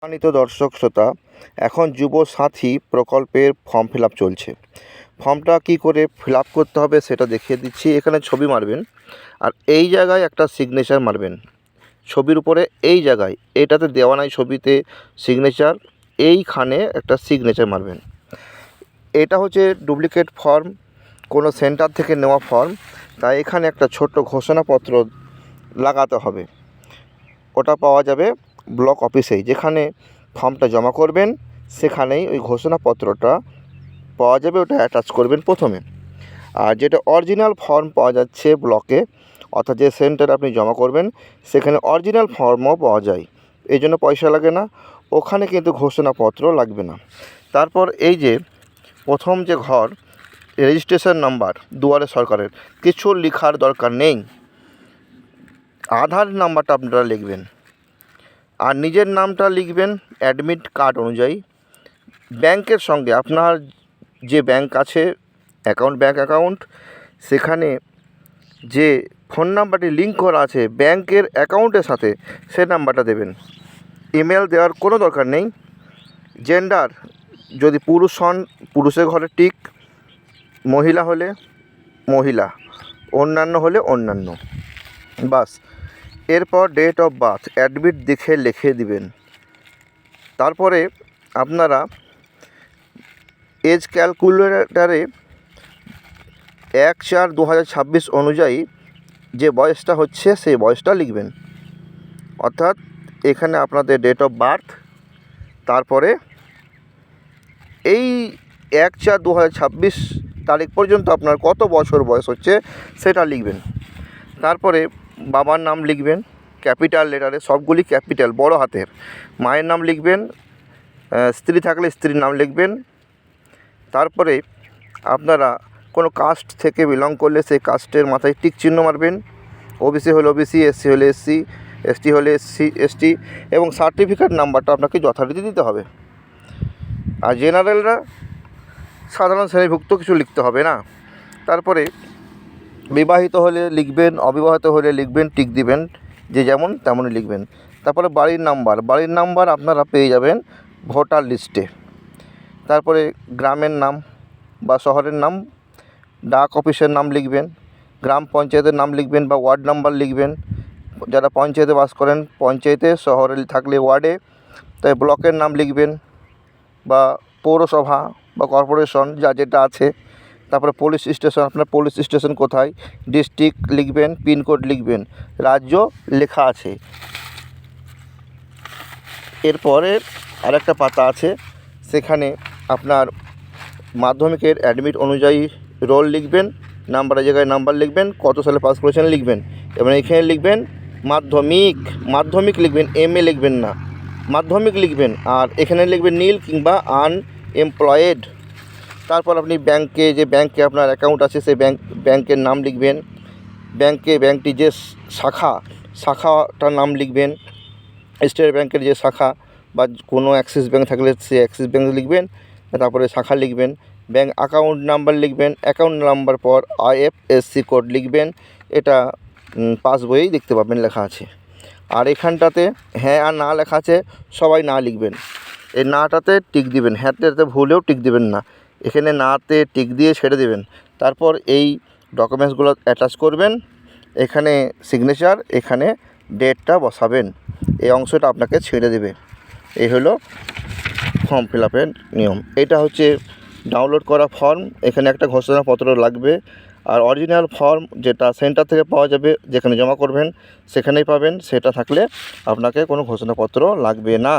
সম্মানিত দর্শক শ্রোতা, এখন যুবসাথী প্রকল্পের ফর্ম ফিল আপ চলছে। ফর্মটা কী করে ফিল আপ করতে হবে সেটা দেখিয়ে দিচ্ছি। এখানে ছবি মারবেন আর এই জায়গায় একটা সিগনেচার মারবেন। ছবির উপরে এই জায়গায়, এটাতে দেওয়া নাই ছবিতে সিগনেচার, এইখানে একটা সিগনেচার মারবেন। এটা হচ্ছে ডুপ্লিকেট ফর্ম, কোনো সেন্টার থেকে নেওয়া ফর্ম, তাই এখানে একটা ছোট্ট ঘোষণাপত্র লাগাতে হবে। ওটা পাওয়া যাবে ব্লক অফিসেই, যেখানে ফর্মটা জমা করবেন সেখানেই ওই ঘোষণাপত্রটা পাওয়া যাবে, ওটা অ্যাটাচ করবেন প্রথমে। আর যেটা অরিজিনাল ফর্ম পাওয়া যাচ্ছে ব্লকে, অর্থাৎ যে সেন্টারে আপনি জমা করবেন সেখানে অরিজিনাল ফর্মও পাওয়া যায়, এই জন্য পয়সা লাগে না। ওখানে কিন্তু ঘোষণাপত্র লাগবে না। তারপর এই যে প্রথম যে ঘর, রেজিস্ট্রেশন নাম্বার দুয়ারে সরকারের, কিছু লেখার দরকার নেই। আধার নাম্বারটা আপনারা লিখবেন আর নিজের নামটা লিখবেন অ্যাডমিট কার্ড অনুযায়ী। ব্যাংকের সঙ্গে আপনার যে ব্যাংক আছে ব্যাংক অ্যাকাউন্ট, সেখানে যে ফোন নাম্বারটি লিঙ্ক করা আছে ব্যাংকের অ্যাকাউন্টের সাথে, সে নাম্বারটা দেবেন। ইমেল দেওয়ার কোনো দরকার নেই। জেন্ডার, যদি পুরুষ হন পুরুষের ঘরে টিক, মহিলা হলে মহিলা, অন্যান্য হলে অন্যান্য, বাস। এরপর ডেট অফ বার্থ অ্যাডমিট দেখে লিখে দিবেন। তারপরে আপনারা এজ ক্যালকুলেটারে 1/4/2026 অনুযায়ী যে বয়সটা হচ্ছে সেই বয়সটা লিখবেন। অর্থাৎ এখানে আপনাদের ডেট অফ বার্থ, তারপরে এই 1/4/2026 তারিখ পর্যন্ত আপনার কত বছর বয়স হচ্ছে সেটা লিখবেন। তারপরে বাবার নাম লিখবেন ক্যাপিটাল লেটারে, সবগুলি ক্যাপিটাল বড় হাতের। মায়ের নাম লিখবেন, স্ত্রী থাকলে স্ত্রীর নাম লিখবেন। তারপরে আপনারা কোনো কাস্ট থেকে বিলং করলে সেই কাস্টের মাথায় টিক চিহ্ন মারবেন। ওবিসি হলে ওবিসি, এসসি হলে এসসি, এসটি হলে এসটি, এবং সার্টিফিকেট নাম্বারটা আপনাকে যথারীতি দিতে হবে। আর জেনারেলরা সাধারণ শ্রেণীভুক্ত, কিছু লিখতে হবে না। তারপরে বিবাহিত হলে লিখবেন, অবিবাহিত হলে লিখবেন, টিক দিবেন, যে যেমন তেমনই লিখবেন। তারপরে বাড়ির নাম্বার আপনারা পেয়ে যাবেন ভোটার লিস্টে। তারপরে গ্রামের নাম বা শহরের নাম, ডাক অফিসের নাম লিখবেন, গ্রাম পঞ্চায়েতের নাম লিখবেন বা ওয়ার্ড নাম্বার লিখবেন। যারা পঞ্চায়েতে বাস করেন পঞ্চায়েতে, শহরে থাকলে ওয়ার্ডে, তাই ব্লকের নাম লিখবেন বা পৌরসভা বা কর্পোরেশন যা যেটা আছে। তারপরে পুলিশ স্টেশন, আপনার পুলিশ স্টেশন কোথায়, ডিস্ট্রিক্ট লিখবেন, পিনকোড লিখবেন, রাজ্য লেখা আছে। এরপরে আরেকটা পাতা আছে, সেখানে আপনার মাধ্যমিকের অ্যাডমিট অনুযায়ী রোল লিখবেন, নাম্বারের জায়গায় নাম্বার লিখবেন, কত সালে পাস করেছেন লিখবেন, এবং এখানে লিখবেন মাধ্যমিক লিখবেন, এমএ লিখবেন না, মাধ্যমিক লিখবেন। আর এখানে লিখবেন নীল কিংবা আনএমপ্লয়েড। তারপর আপনি যে ব্যাংকে আপনার অ্যাকাউন্ট আছে সেই ব্যাংকের নাম লিখবেন, ব্যাংকটি যে শাখাটার নাম লিখবেন, স্টেট ব্যাংকের যে শাখা বা কোনো অ্যাক্সিস ব্যাংক থাকলে সে অ্যাক্সিস ব্যাংক লিখবেন। তারপরে শাখা লিখবেন, ব্যাংক অ্যাকাউন্ট নাম্বার লিখবেন, অ্যাকাউন্ট নাম্বার পর আইএফএসসি কোড লিখবেন। এটা পাসবইয়েই দেখতে পাবেন লেখা আছে। আর এখানটাতে হ্যাঁ আর না লেখা আছে, সবাই না লিখবেন। এই নাটাতে টিক দিবেন, হ্যাঁতে ভুলেও টিক দিবেন না, এখানে নাতে টিক দিয়ে ছেড়ে দেবেন। তারপর এই ডকুমেন্টসগুলো অ্যাটাচ করবেন, এখানে সিগনেচার, এখানে ডেটটা বসাবেন, এই অংশটা আপনাকে ছেড়ে দেবে। এই হলো ফর্ম ফিল আপের নিয়ম। এটা হচ্ছে ডাউনলোড করা ফর্ম, এখানে একটা ঘোষণাপত্র লাগবে। আর অরিজিনাল ফর্ম যেটা সেন্টার থেকে পাওয়া যাবে, যেখানে জমা করবেন সেখানেই পাবেন, সেটা থাকলে আপনাকে কোনো ঘোষণাপত্র লাগবে না।